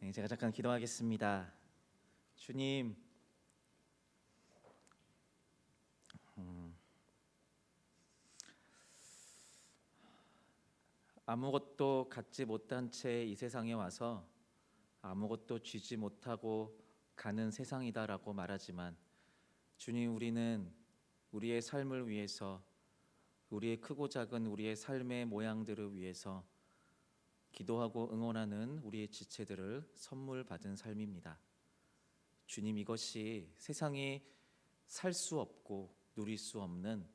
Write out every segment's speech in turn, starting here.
네, 제가 잠깐 기도하겠습니다. 주님, 아무것도 갖지 못한 채 이 세상에 와서 아무것도 쥐지 못하고 가는 세상이다라고 말하지만, 주님, 우리는 우리의 삶을 위해서, 우리의 크고 작은 우리의 삶의 모양들을 위해서 기도하고 응원하는 우리의 지체들을 선물 받은 삶입니다. 주님, 이것이 세상이 살 수 없고 누릴 수 없는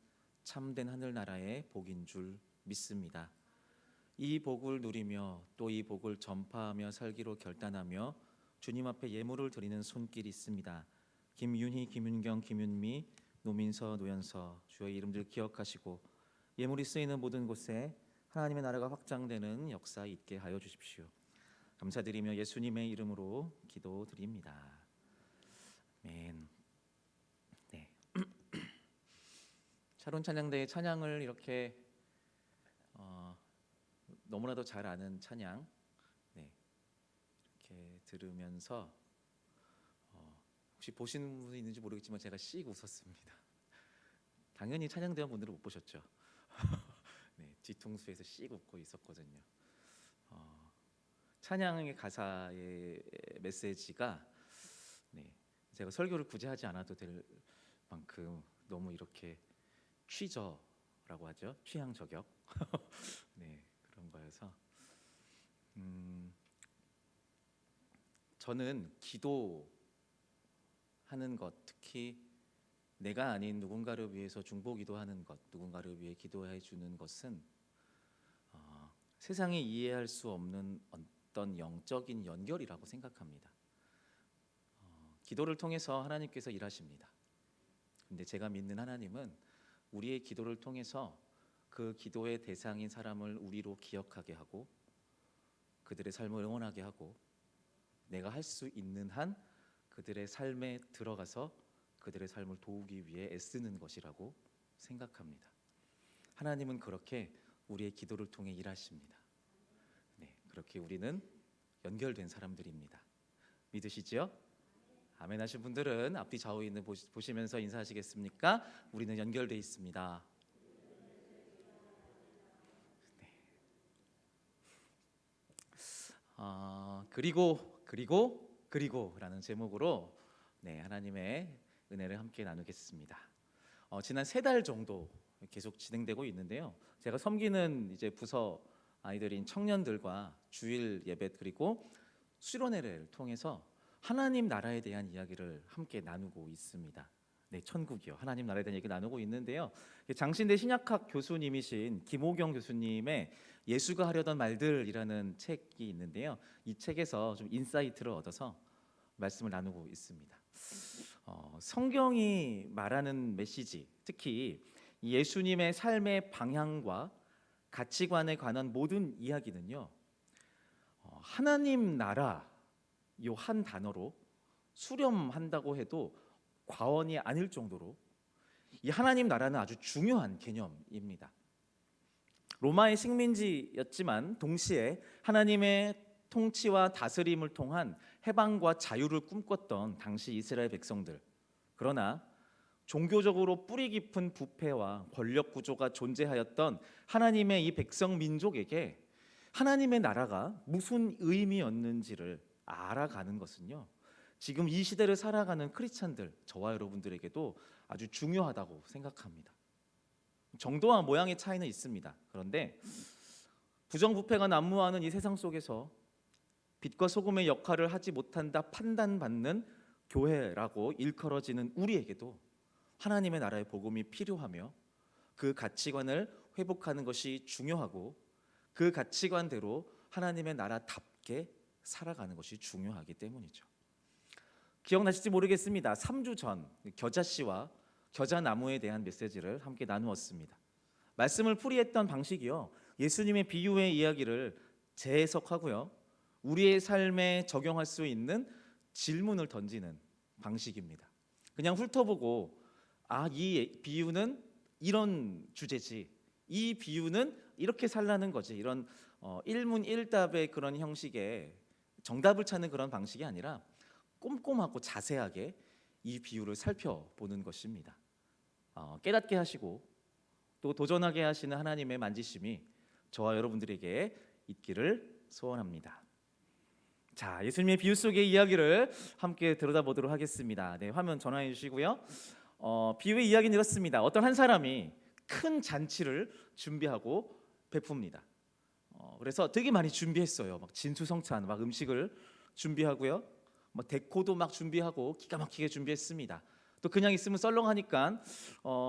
참된 하늘나라의 복인 줄 믿습니다. 이 복을 누리며 또 이 복을 전파하며 살기로 결단하며 주님 앞에 예물을 드리는 손길이 있습니다. 김윤희, 김윤경, 김윤미, 노민서, 노연서, 주의 이름들 기억하시고 예물이 쓰이는 모든 곳에 하나님의 나라가 확장되는 역사 있게 하여 주십시오. 감사드리며 예수님의 이름으로 기도드립니다. 아멘. 네. 샤론 찬양대의 찬양을 이렇게 너무나도 잘 아는 찬양, 이렇게 들으면서 혹시 보신 분이 있는지 모르겠지만 제가 씩 웃었습니다. 당연히 찬양대원 분들은 못 보셨죠? 뒤통수에서 씩 웃고 있었거든요. 찬양의 가사의 메시지가 제가 설교를 굳이 하지 않아도 될 만큼 너무 이렇게 취저라고 하죠. 취향 저격. 그런 거여서 저는 기도하는 것, 특히 내가 아닌 누군가를 위해서 중보기도하는 것, 누군가를 위해 기도해 주는 것은 세상이 이해할 수 없는 어떤 영적인 연결이라고 생각합니다. 기도를 통해서 하나님께서 일하십니다. 근데 제가 믿는 하나님은 우리의 기도를 통해서 그 기도의 대상인 사람을 우리로 기억하게 하고 그들의 삶을 응원하게 하고 내가 할 수 있는 한 그들의 삶에 들어가서 그들의 삶을 도우기 위해 애쓰는 것이라고 생각합니다. 하나님은 그렇게 우리의 기도를 통해 일하십니다. 그렇게 우리는 연결된 사람들입니다. 믿으시죠? 아멘 하신 분들은 앞뒤 좌우 있는 보시면서 인사하시겠습니까? 우리는 연결돼 있습니다. 그리고라는 제목으로 하나님의 은혜를 함께 나누겠습니다. 지난 3달 정도 계속 진행되고 있는데요. 제가 섬기는 이제 부서 아이들인 청년들과 주일 예배 그리고 수련회를 통해서 하나님 나라에 대한 이야기를 함께 나누고 있습니다. 천국이요. 하나님 나라에 대한 얘기 나누고 있는데요. 장신대 신약학 교수님이신 김호경 교수님의 예수가 하려던 말들이라는 책이 있는데요. 이 책에서 좀 인사이트를 얻어서 말씀을 나누고 있습니다. 성경이 말하는 메시지, 특히 예수님의 삶의 방향과 가치관에 관한 모든 이야기는요, 하나님 나라 요 한 단어로 수렴한다고 해도 과언이 아닐 정도로 이 하나님 나라는 아주 중요한 개념입니다. 로마의 식민지였지만 동시에 하나님의 통치와 다스림을 통한 해방과 자유를 꿈꿨던 당시 이스라엘 백성들. 그러나 종교적으로 뿌리 깊은 부패와 권력 구조가 존재하였던 하나님의 이 백성 민족에게 하나님의 나라가 무슨 의미였는지를 알아가는 것은요, 지금 이 시대를 살아가는 크리스찬들, 저와 여러분들에게도 아주 중요하다고 생각합니다. 정도와 모양의 차이는 있습니다. 그런데 부정부패가 난무하는 이 세상 속에서 빛과 소금의 역할을 하지 못한다 판단받는 교회라고 일컬어지는 우리에게도 하나님의 나라의 복음이 필요하며 그 가치관을 회복하는 것이 중요하고 그 가치관대로 하나님의 나라답게 살아가는 것이 중요하기 때문이죠. 기억나실지 모르겠습니다. 3주 전 겨자씨와 겨자나무에 대한 메시지를 함께 나누었습니다. 말씀을 풀이했던 방식이요, 예수님의 비유의 이야기를 재해석하고요, 우리의 삶에 적용할 수 있는 질문을 던지는 방식입니다. 그냥 훑어보고 이 비유는 이런 주제지, 이 비유는 이렇게 살라는 거지, 이런 일문일답의 그런 형식의 정답을 찾는 그런 방식이 아니라 꼼꼼하고 자세하게 이 비유를 살펴보는 것입니다. 깨닫게 하시고 또 도전하게 하시는 하나님의 만지심이 저와 여러분들에게 있기를 소원합니다. 자, 예수님의 비유 속의 이야기를 함께 들여다보도록 하겠습니다. 네, 화면 전환해 주시고요. 비유의 이야기는 이렇습니다. 어떤 한 사람이 큰 잔치를 준비하고 베풉니다. 그래서 되게 많이 준비했어요. 막 진수성찬 막 음식을 준비하고요. 뭐 데코도 막 준비하고 기가 막히게 준비했습니다. 또 그냥 있으면 썰렁하니까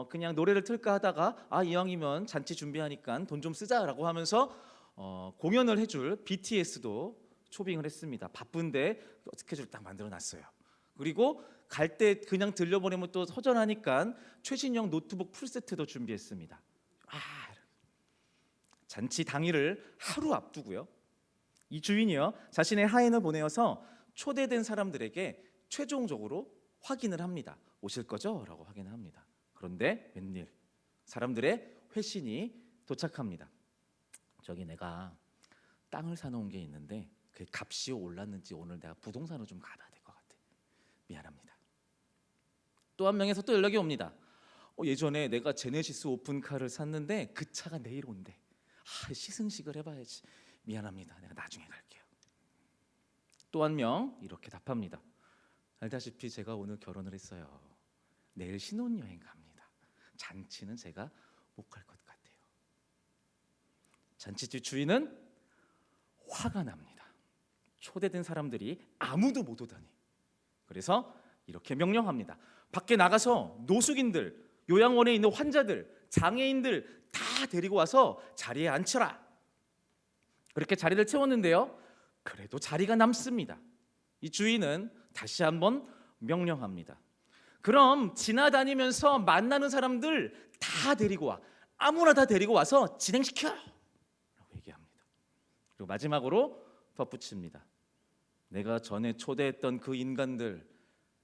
그냥 노래를 틀까 하다가 이왕이면 잔치 준비하니까 돈 좀 쓰자라고 하면서 공연을 해줄 BTS도 초빙을 했습니다. 바쁜데 스케줄 딱 만들어놨어요. 그리고 갈 때 그냥 들려보내면 또 허전하니까 최신형 노트북 풀세트도 준비했습니다. 잔치 당일을 하루 앞두고요. 이 주인이요 자신의 하인을 보내어서 초대된 사람들에게 최종적으로 확인을 합니다. 오실 거죠? 라고 확인을 합니다. 그런데 웬일 사람들의 회신이 도착합니다. 저기 내가 땅을 사놓은 게 있는데 그 값이 올랐는지 오늘 내가 부동산으로 좀 가봐야 될 것 같아. 미안합니다. 또 한 명에서 또 연락이 옵니다. 예전에 내가 제네시스 오픈카를 샀는데 그 차가 내일 온대. 시승식을 해봐야지. 미안합니다. 내가 나중에 갈게요. 또 한 명 이렇게 답합니다. 알다시피 제가 오늘 결혼을 했어요. 내일 신혼여행 갑니다. 잔치는 제가 못 갈 것 같아요. 잔치집 주인은 화가 납니다. 초대된 사람들이 아무도 못 오다니. 그래서 이렇게 명령합니다. 밖에 나가서 노숙인들, 요양원에 있는 환자들, 장애인들 다 데리고 와서 자리에 앉혀라. 그렇게 자리를 채웠는데요. 그래도 자리가 남습니다. 이 주인은 다시 한번 명령합니다. 그럼 지나다니면서 만나는 사람들 다 데리고 와. 아무나 다 데리고 와서 진행시켜 라고 얘기합니다. 그리고 마지막으로 덧붙입니다. 내가 전에 초대했던 그 인간들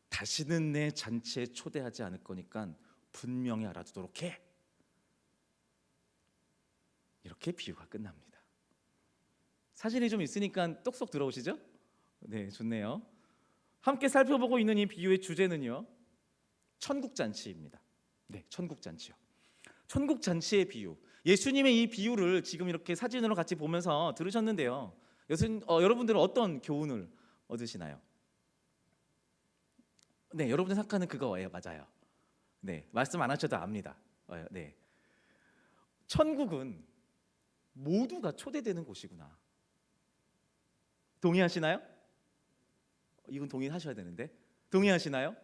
다시는 내 잔치에 초대하지 않을 거니까 분명히 알아두도록 해. 이렇게 비유가 끝납니다. 사진이 좀 있으니까 똑똑 들어오시죠? 네, 좋네요. 함께 살펴보고 있는 이 비유의 주제는요, 천국잔치입니다. 네, 천국잔치요. 천국잔치의 비유. 예수님의 이 비유를 지금 이렇게 사진으로 같이 보면서 들으셨는데요. 여러분들은 어떤 교훈을 얻으시나요? 네, 여러분들 생각하는 그거예요. 맞아요. 네, 말씀 안 하셔도 압니다. 네, 천국은 모두가 초대되는 곳이구나. 동의하시나요? 이건 동의하셔야 되는데 동의하시나요?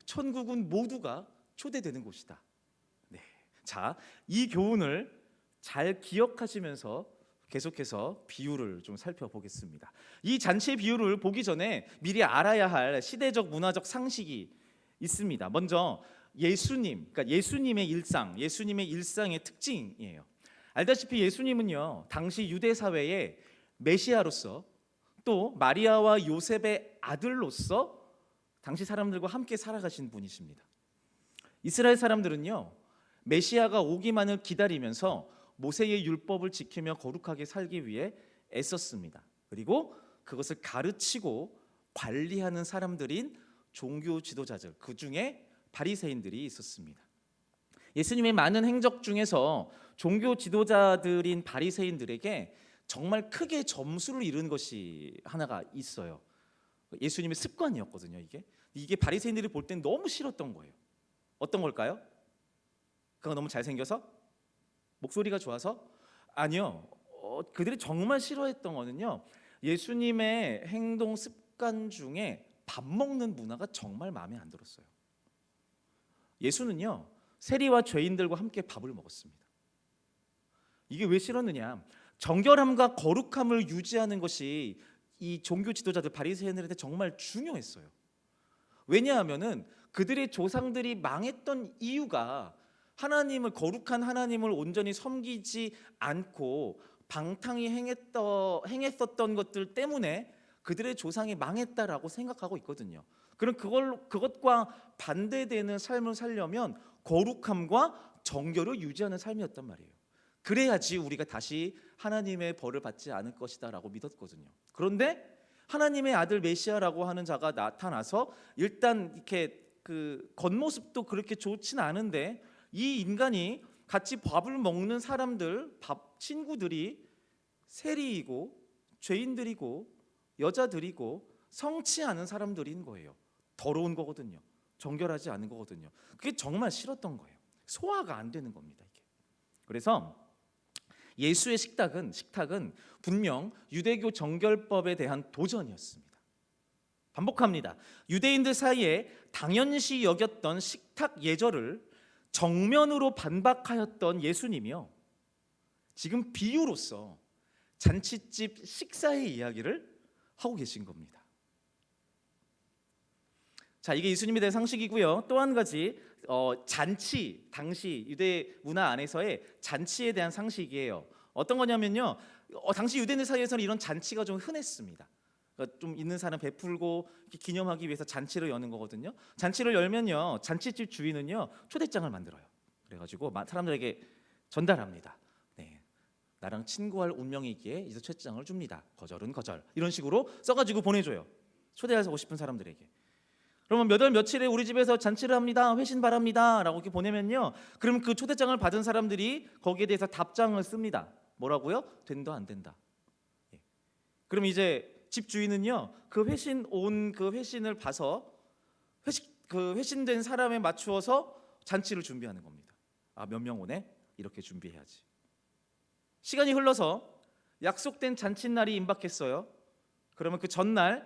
천국은 모두가 초대되는 곳이다. 네, 자, 이 교훈을 잘 기억하시면서 계속해서 비유를 좀 살펴보겠습니다. 이 잔치의 비유를 보기 전에 미리 알아야 할 시대적 문화적 상식이 있습니다. 먼저 그러니까 예수님의 일상, 예수님의 일상의 특징이에요. 알다시피 예수님은요 당시 유대 사회의 메시아로서 또 마리아와 요셉의 아들로서 당시 사람들과 함께 살아가신 분이십니다. 이스라엘 사람들은요 메시아가 오기만을 기다리면서 모세의 율법을 지키며 거룩하게 살기 위해 애썼습니다. 그리고 그것을 가르치고 관리하는 사람들인 종교 지도자들, 그 중에 바리새인들이 있었습니다. 예수님의 많은 행적 중에서 종교 지도자들인 바리새인들에게 정말 크게 점수를 잃은 것이 하나가 있어요. 예수님의 습관이었거든요. 이게 바리새인들이 볼 땐 너무 싫었던 거예요. 어떤 걸까요? 그가 너무 잘생겨서? 목소리가 좋아서? 아니요. 그들이 정말 싫어했던 거는요, 예수님의 행동 습관 중에 밥 먹는 문화가 정말 마음에 안 들었어요. 예수는요 세리와 죄인들과 함께 밥을 먹었습니다. 이게 왜 싫었느냐? 정결함과 거룩함을 유지하는 것이 이 종교 지도자들 바리새인들한테 정말 중요했어요. 왜냐하면은 그들의 조상들이 망했던 이유가 거룩한 하나님을 온전히 섬기지 않고 방탕히 행했었던 것들 때문에 그들의 조상이 망했다라고 생각하고 있거든요. 그럼 그것과 반대되는 삶을 살려면 거룩함과 정결을 유지하는 삶이었단 말이에요. 그래야지 우리가 다시 하나님의 벌을 받지 않을 것이다라고 믿었거든요. 그런데 하나님의 아들 메시아라고 하는 자가 나타나서 일단 이렇게 그 겉모습도 그렇게 좋지는 않은데 이 인간이 같이 밥을 먹는 사람들, 친구들이 세리이고 죄인들이고 여자들이고 성치 않은 사람들인 거예요. 더러운 거거든요. 정결하지 않은 거거든요. 그게 정말 싫었던 거예요. 소화가 안 되는 겁니다, 이게. 그래서 예수의 식탁은 분명 유대교 정결법에 대한 도전이었습니다. 반복합니다. 유대인들 사이에 당연시 여겼던 식탁 예절을 정면으로 반박하였던 예수님이요, 지금 비유로서 잔치집 식사의 이야기를 하고 계신 겁니다. 자, 이게 예수님에 대한 상식이고요. 또 한 가지 잔치, 당시 유대 문화 안에서의 잔치에 대한 상식이에요. 어떤 거냐면요, 당시 유대인들 사이에서는 이런 잔치가 좀 흔했습니다. 그러니까 좀 있는 사람 베풀고 기념하기 위해서 잔치를 여는 거거든요. 잔치를 열면요, 잔치집 주인은요 초대장을 만들어요. 그래가지고 사람들에게 전달합니다. 네, 나랑 친구할 운명이기에 이제 초대장을 줍니다. 거절은 거절, 이런 식으로 써가지고 보내줘요. 초대하고 싶은 사람들에게. 그러면 몇 월 며칠에 우리 집에서 잔치를 합니다, 회신 바랍니다 라고 이렇게 보내면요, 그럼 그 초대장을 받은 사람들이 거기에 대해서 답장을 씁니다. 뭐라고요? 된다 안 된다. 그럼 이제 집 주인은요 그 회신을 봐서 그 회신된 사람에 맞추어서 잔치를 준비하는 겁니다. 몇 명 오네? 이렇게 준비해야지. 시간이 흘러서 약속된 잔칫날이 임박했어요. 그러면 그 전날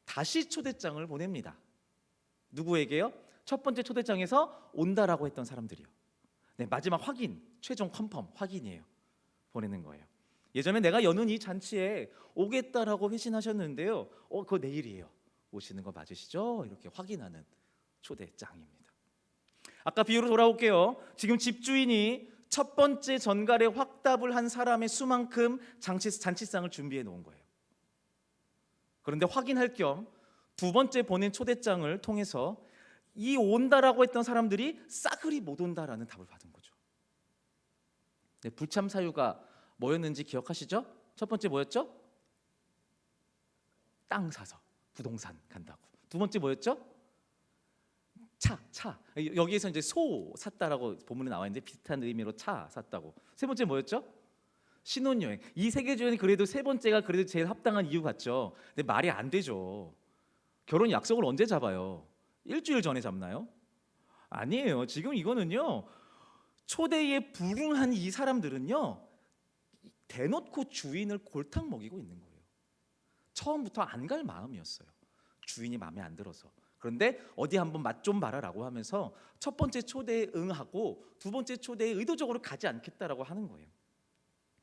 다시 초대장을 보냅니다. 누구에게요? 첫 번째 초대장에서 온다라고 했던 사람들이요. 네, 마지막 확인, 최종 컨펌 확인이에요. 보내는 거예요. 예전에 내가 여는 이 잔치에 오겠다라고 회신하셨는데요, 그거 내일이에요. 오시는 거 맞으시죠? 이렇게 확인하는 초대장입니다. 아까 비유로 돌아올게요. 지금 집주인이 첫 번째 전갈에 확답을 한 사람의 수만큼 잔치상을 준비해 놓은 거예요. 그런데 확인할 겸 두 번째 보낸 초대장을 통해서 이 온다라고 했던 사람들이 싸그리 못 온다라는 답을 받은 거죠. 네, 불참 사유가 뭐였는지 기억하시죠? 첫 번째 뭐였죠? 땅 사서 부동산 간다고. 두 번째 뭐였죠? 차. 여기에서 이제 소 샀다라고 본문에 나와 있는데 비슷한 의미로 차 샀다고. 세 번째 뭐였죠? 신혼여행. 이 세 개 중에 그래도 세 번째가 그래도 제일 합당한 이유 같죠. 근데 말이 안 되죠. 결혼 약속을 언제 잡아요? 일주일 전에 잡나요? 아니에요. 지금 이거는요, 초대에 불응한 이 사람들은요 대놓고 주인을 골탕 먹이고 있는 거예요. 처음부터 안 갈 마음이었어요. 주인이 마음에 안 들어서. 그런데 어디 한번 맛 좀 봐라라고 하면서 첫 번째 초대에 응하고 두 번째 초대에 의도적으로 가지 않겠다라고 하는 거예요.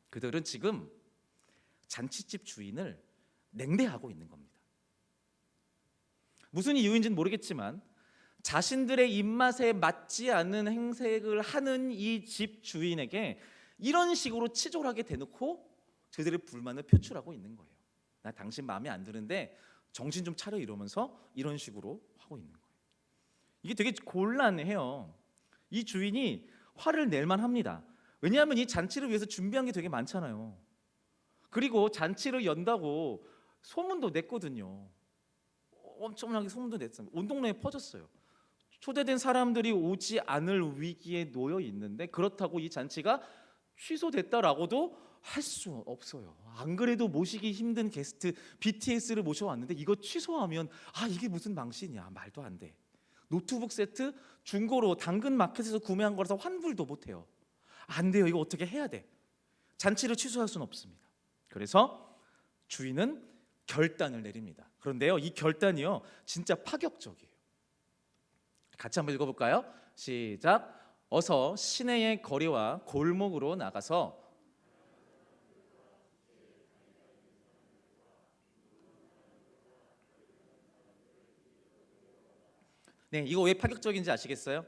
그들은 지금 잔치집 주인을 냉대하고 있는 겁니다. 무슨 이유인지는 모르겠지만 자신들의 입맛에 맞지 않는 행색을 하는 이 집 주인에게 이런 식으로 치졸하게 대놓고 그들의 불만을 표출하고 있는 거예요. 나 당신 마음에 안 드는데 정신 좀 차려, 이러면서 이런 식으로 하고 있는 거예요. 이게 되게 곤란해요. 이 주인이 화를 낼 만합니다. 왜냐하면 이 잔치를 위해서 준비한 게 되게 많잖아요. 그리고 잔치를 연다고 소문도 냈거든요. 엄청나게 소문도 냈어요. 온 동네에 퍼졌어요. 초대된 사람들이 오지 않을 위기에 놓여 있는데 그렇다고 이 잔치가 취소됐다라고도 할 수 없어요. 안 그래도 모시기 힘든 게스트 BTS를 모셔왔는데 이거 취소하면 이게 무슨 망신이야, 말도 안 돼. 노트북 세트 중고로 당근 마켓에서 구매한 거라서 환불도 못해요. 안 돼요. 이거 어떻게 해야 돼. 잔치를 취소할 수는 없습니다. 그래서 주인은 결단을 내립니다. 그런데요, 이 결단이요 진짜 파격적이에요. 같이 한번 읽어볼까요? 시작. 어서 시내의 거리와 골목으로 나가서 네, 이거 왜 파격적인지 아시겠어요?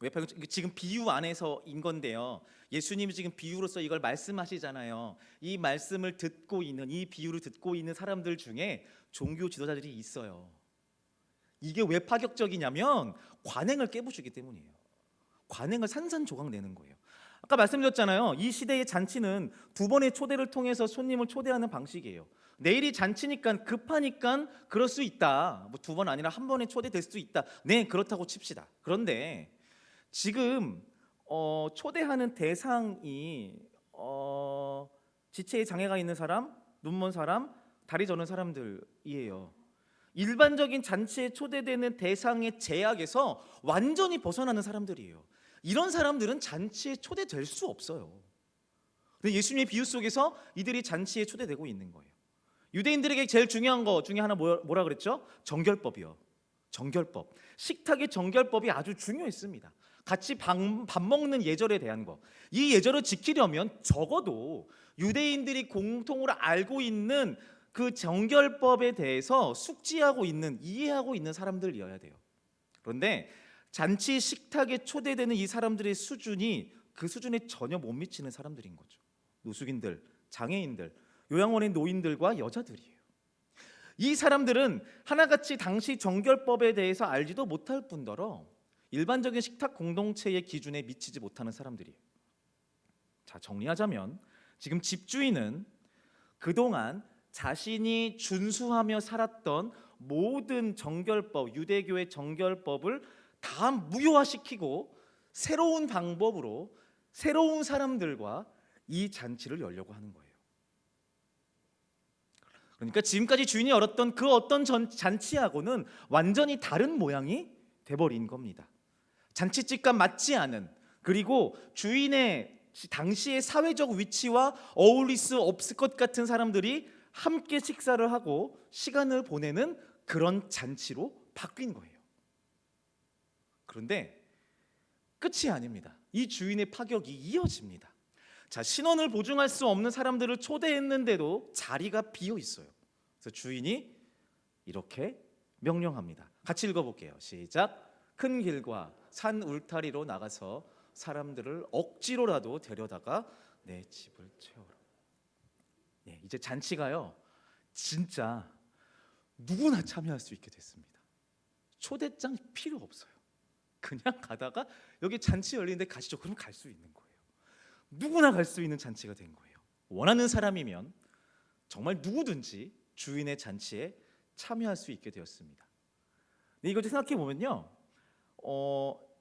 왜 지금 비유 안에서인 건데요. 예수님이 지금 비유로서 이걸 말씀하시잖아요. 이 말씀을 듣고 있는, 이 비유를 듣고 있는 사람들 중에 종교 지도자들이 있어요. 이게 왜 파격적이냐면 관행을 깨부수기 때문이에요. 관행을 산산조각 내는 거예요. 아까 말씀드렸잖아요. 이 시대의 잔치는 두 번의 초대를 통해서 손님을 초대하는 방식이에요. 내일이 잔치니까 급하니까 그럴 수 있다. 뭐 두 번 아니라 한 번에 초대될 수 있다. 네, 그렇다고 칩시다. 그런데 지금 초대하는 대상이 지체에 장애가 있는 사람, 눈먼 사람, 다리 저는 사람들이에요. 일반적인 잔치에 초대되는 대상의 제약에서 완전히 벗어나는 사람들이에요. 이런 사람들은 잔치에 초대될 수 없어요. 근데 예수님의 비유 속에서 이들이 잔치에 초대되고 있는 거예요. 유대인들에게 제일 중요한 거 중에 하나 뭐라 그랬죠? 정결법이요. 정결법. 식탁의 정결법이 아주 중요했습니다. 같이 밥 먹는 예절에 대한 거. 이 예절을 지키려면 적어도 유대인들이 공통으로 알고 있는 그 정결법에 대해서 숙지하고 있는, 이해하고 있는 사람들이어야 돼요. 그런데 잔치 식탁에 초대되는 이 사람들의 수준이 그 수준에 전혀 못 미치는 사람들인 거죠. 노숙인들, 장애인들, 요양원의 노인들과 여자들이에요. 이 사람들은 하나같이 당시 정결법에 대해서 알지도 못할 뿐더러 일반적인 식탁 공동체의 기준에 미치지 못하는 사람들이에요. 자, 정리하자면 지금 집주인은 그동안 자신이 준수하며 살았던 모든 정결법, 유대교의 정결법을 다 무효화시키고 새로운 방법으로 새로운 사람들과 이 잔치를 열려고 하는 거예요. 그러니까 지금까지 주인이 열었던 그 어떤 잔치하고는 완전히 다른 모양이 돼버린 겁니다. 잔치집과 맞지 않은, 그리고 주인의 당시의 사회적 위치와 어울릴 수 없을 것 같은 사람들이 함께 식사를 하고 시간을 보내는 그런 잔치로 바뀐 거예요. 그런데 끝이 아닙니다. 이 주인의 파격이 이어집니다. 자, 신원을 보증할 수 없는 사람들을 초대했는데도 자리가 비어 있어요. 그래서 주인이 이렇게 명령합니다. 같이 읽어볼게요. 시작. 큰 길과 산 울타리로 나가서 사람들을 억지로라도 데려다가 내 집을 채워라. 예, 이제 잔치가요, 진짜 누구나 참여할 수 있게 됐습니다. 초대장 필요 없어요. 그냥 가다가 여기 잔치 열리는데 가시죠. 그럼 갈 수 있는 거예요. 누구나 갈 수 있는 잔치가 된 거예요. 원하는 사람이면 정말 누구든지 주인의 잔치에 참여할 수 있게 되었습니다. 근데 이걸 생각해 보면요,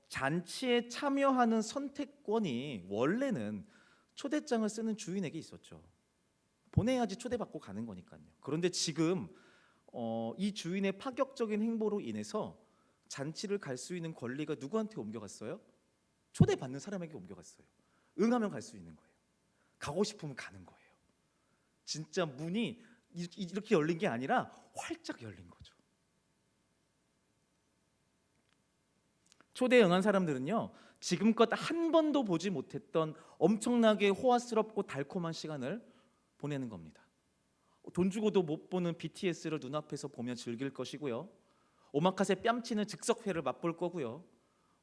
잔치에 참여하는 선택권이 원래는 초대장을 쓰는 주인에게 있었죠. 보내야지 초대받고 가는 거니까요. 그런데 지금 이 주인의 파격적인 행보로 인해서 잔치를 갈 수 있는 권리가 누구한테 옮겨갔어요? 초대받는 사람에게 옮겨갔어요. 응하면 갈 수 있는 거예요. 가고 싶으면 가는 거예요. 진짜 문이 이렇게 열린 게 아니라 활짝 열린 거죠. 초대에 응한 사람들은요, 지금껏 한 번도 보지 못했던 엄청나게 호화스럽고 달콤한 시간을 보내는 겁니다. 돈 주고도 못 보는 BTS를 눈앞에서 보며 즐길 것이고요, 오마카세 뺨치는 즉석회를 맛볼 거고요,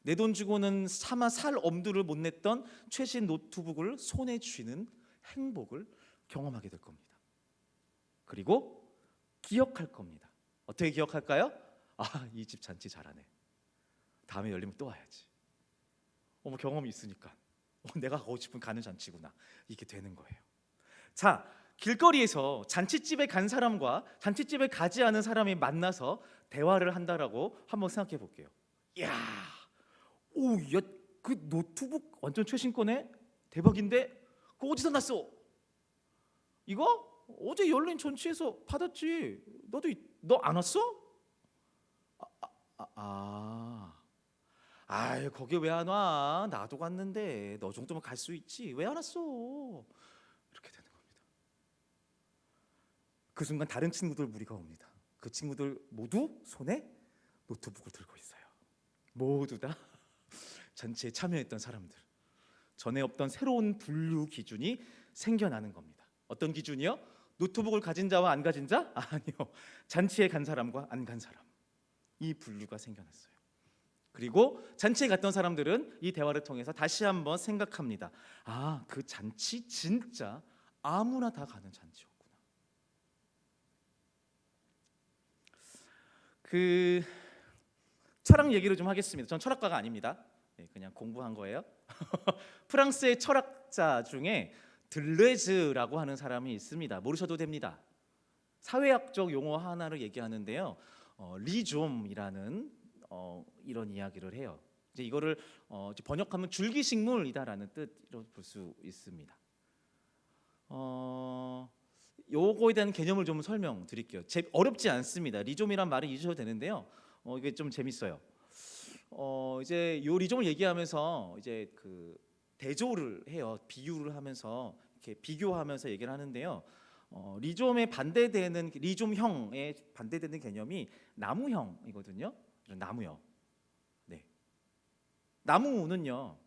내 돈 주고는 차마 살 엄두를 못 냈던 최신 노트북을 손에 쥐는 행복을 경험하게 될 겁니다. 그리고 기억할 겁니다. 어떻게 기억할까요? 아, 이 집 잔치 잘하네. 다음에 열리면 또 와야지. 경험이 있으니까 내가 가고 싶은 가는 잔치구나. 이게 되는 거예요. 자, 길거리에서 잔치집에 간 사람과 잔치집에 가지 않은 사람이 만나서 대화를 한다라고 한번 생각해 볼게요. 야, 야, 그 노트북 완전 최신 거네. 대박인데 그거 어디서 났어? 이거 어제 열린 잔치에서 받았지. 너 안 왔어? 거기 왜 안 와? 나도 갔는데 너 정도면 갈 수 있지. 왜 안 왔어? 이렇게 되는 겁니다. 그 순간 다른 친구들 무리가 옵니다. 그 친구들 모두 손에 노트북을 들고 있어요. 모두 다 잔치에 참여했던 사람들. 전에 없던 새로운 분류 기준이 생겨나는 겁니다. 어떤 기준이요? 노트북을 가진 자와 안 가진 자? 아니요. 잔치에 간 사람과 안 간 사람. 이 분류가 생겨났어요. 그리고 잔치에 갔던 사람들은 이 대화를 통해서 다시 한번 생각합니다. 아, 그 잔치 진짜 아무나 다 가는 잔치였구나. 그 철학 얘기를 좀 하겠습니다. 전 철학가가 아닙니다. 그냥 공부한 거예요. 프랑스의 철학자 중에 들레즈라고 하는 사람이 있습니다. 모르셔도 됩니다. 사회학적 용어 하나를 얘기하는데요. 리좀이라는 이런 이야기를 해요. 이제 이거를 이제 번역하면 줄기식물이다라는 뜻으로 볼 수 있습니다. 요거에 대한 개념을 좀 설명드릴게요. 어렵지 않습니다. 리좀이란 말을 잊으셔도 되는데요. 이게 좀 재밌어요. 이제 요 리좀을 얘기하면서 이제 그 대조를 해요. 비유를 하면서 이렇게 비교하면서 얘기를 하는데요. 리좀에 반대되는 리좀형에 반대되는 개념이 나무형이거든요. 나무요. 네. 나무는요.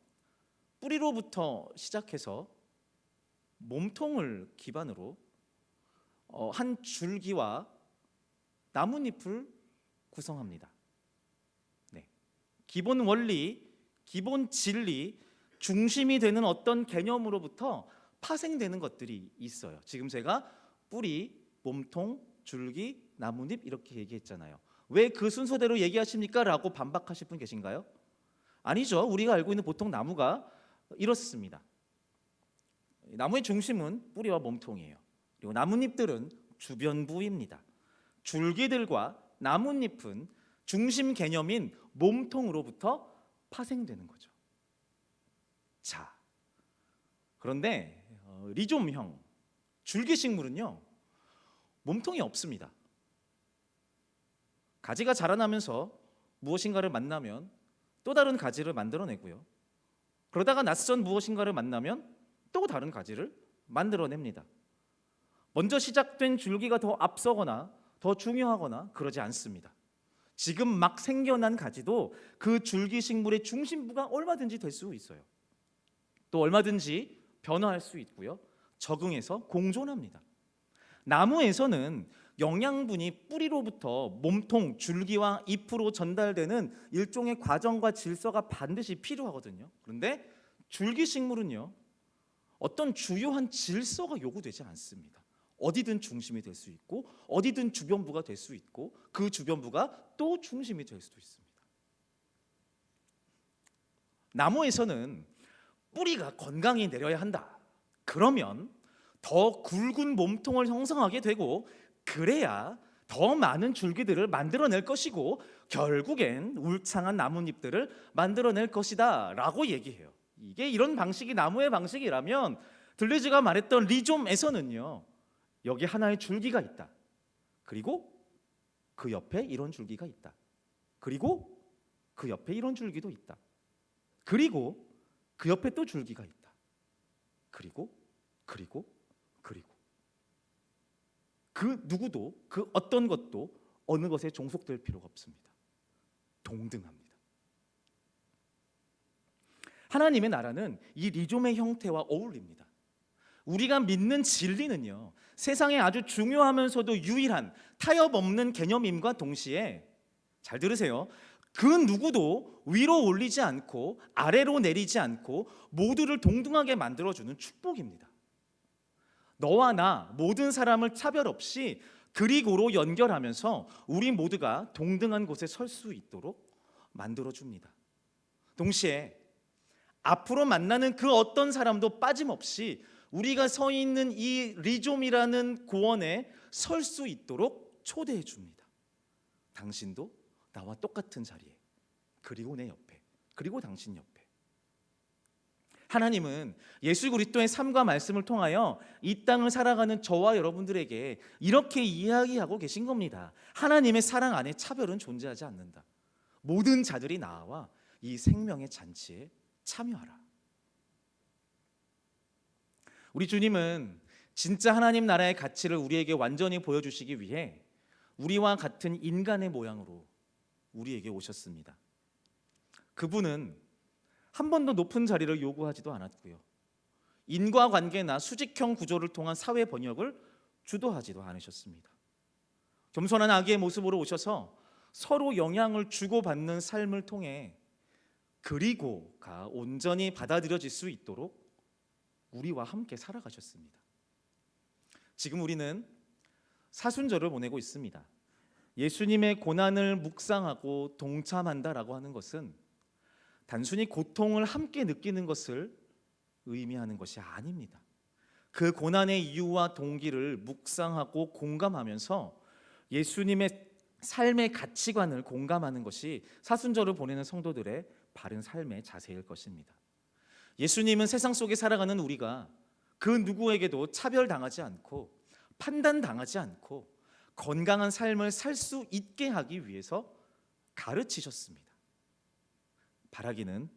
뿌리로부터 시작해서 몸통을 기반으로 한 줄기와 나뭇잎을 구성합니다. 네. 기본 원리, 기본 진리, 중심이 되는 어떤 개념으로부터 파생되는 것들이 있어요. 지금 제가 뿌리, 몸통, 줄기, 나뭇잎 이렇게 얘기했잖아요. 왜 그 순서대로 얘기하십니까? 라고 반박하실 분 계신가요? 아니죠. 우리가 알고 있는 보통 나무가 이렇습니다. 나무의 중심은 뿌리와 몸통이에요. 그리고 나뭇잎들은 주변부입니다. 줄기들과 나뭇잎은 중심 개념인 몸통으로부터 파생되는 거죠. 자, 그런데 리좀형 줄기식물은요 몸통이 없습니다. 가지가 자라나면서 무엇인가를 만나면 또 다른 가지를 만들어내고요. 그러다가 낯선 무엇인가를 만나면 또 다른 가지를 만들어냅니다. 먼저 시작된 줄기가 더 앞서거나 더 중요하거나 그러지 않습니다. 지금 막 생겨난 가지도 그 줄기식물의 중심부가 얼마든지 될 수 있어요. 또 얼마든지 변화할 수 있고요. 적응해서 공존합니다. 나무에서는 영양분이 뿌리로부터 몸통, 줄기와 잎으로 전달되는 일종의 과정과 질서가 반드시 필요하거든요. 그런데 줄기식물은요. 어떤 주요한 질서가 요구되지 않습니다. 어디든 중심이 될 수 있고 어디든 주변부가 될 수 있고 그 주변부가 또 중심이 될 수도 있습니다. 나무에서는 뿌리가 건강히 내려야 한다. 그러면 더 굵은 몸통을 형성하게 되고 그래야 더 많은 줄기들을 만들어낼 것이고 결국엔 울창한 나뭇잎들을 만들어낼 것이다 라고 얘기해요. 이게 이런 방식이 나무의 방식이라면 들레즈가 말했던 리좀에서는요 여기 하나의 줄기가 있다. 그리고 그 옆에 이런 줄기가 있다. 그리고 그 옆에 이런 줄기도 있다. 그리고 그 옆에 또 줄기가 있다. 그리고 그 누구도 그 어떤 것도 어느 것에 종속될 필요가 없습니다. 동등합니다. 하나님의 나라는 이 리좀의 형태와 어울립니다. 우리가 믿는 진리는요 세상에 아주 중요하면서도 유일한 타협 없는 개념임과 동시에 잘 들으세요. 그 누구도 위로 올리지 않고 아래로 내리지 않고 모두를 동등하게 만들어주는 축복입니다. 너와 나 모든 사람을 차별 없이 그리고로 연결하면서 우리 모두가 동등한 곳에 설 수 있도록 만들어줍니다. 동시에 앞으로 만나는 그 어떤 사람도 빠짐없이 우리가 서 있는 이 리좀이라는 고원에 설 수 있도록 초대해 줍니다. 당신도 나와 똑같은 자리에, 그리고 내 옆에, 그리고 당신 옆에. 하나님은 예수 그리스도의 삶과 말씀을 통하여 이 땅을 살아가는 저와 여러분들에게 이렇게 이야기하고 계신 겁니다. 하나님의 사랑 안에 차별은 존재하지 않는다. 모든 자들이 나와 이 생명의 잔치에 참여하라. 우리 주님은 진짜 하나님 나라의 가치를 우리에게 완전히 보여주시기 위해 우리와 같은 인간의 모양으로 우리에게 오셨습니다. 그분은 한 번도 높은 자리를 요구하지도 않았고요. 인과관계나 수직형 구조를 통한 사회 번역을 주도하지도 않으셨습니다. 겸손한 아기의 모습으로 오셔서 서로 영향을 주고받는 삶을 통해 그리고가 온전히 받아들여질 수 있도록 우리와 함께 살아가셨습니다. 지금 우리는 사순절을 보내고 있습니다. 예수님의 고난을 묵상하고 동참한다라고 하는 것은 단순히 고통을 함께 느끼는 것을 의미하는 것이 아닙니다. 그 고난의 이유와 동기를 묵상하고 공감하면서 예수님의 삶의 가치관을 공감하는 것이 사순절을 보내는 성도들의 바른 삶의 자세일 것입니다. 예수님은 세상 속에 살아가는 우리가 그 누구에게도 차별당하지 않고 판단당하지 않고 건강한 삶을 살 수 있게 하기 위해서 가르치셨습니다. 바라기는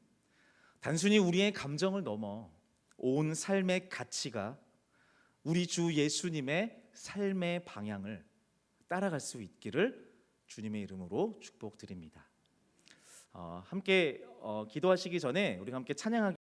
단순히 우리의 감정을 넘어 온 삶의 가치가 우리 주 예수님의 삶의 방향을 따라갈 수 있기를 주님의 이름으로 축복드립니다. 함께 기도하시기 전에 우리가 함께 찬양하기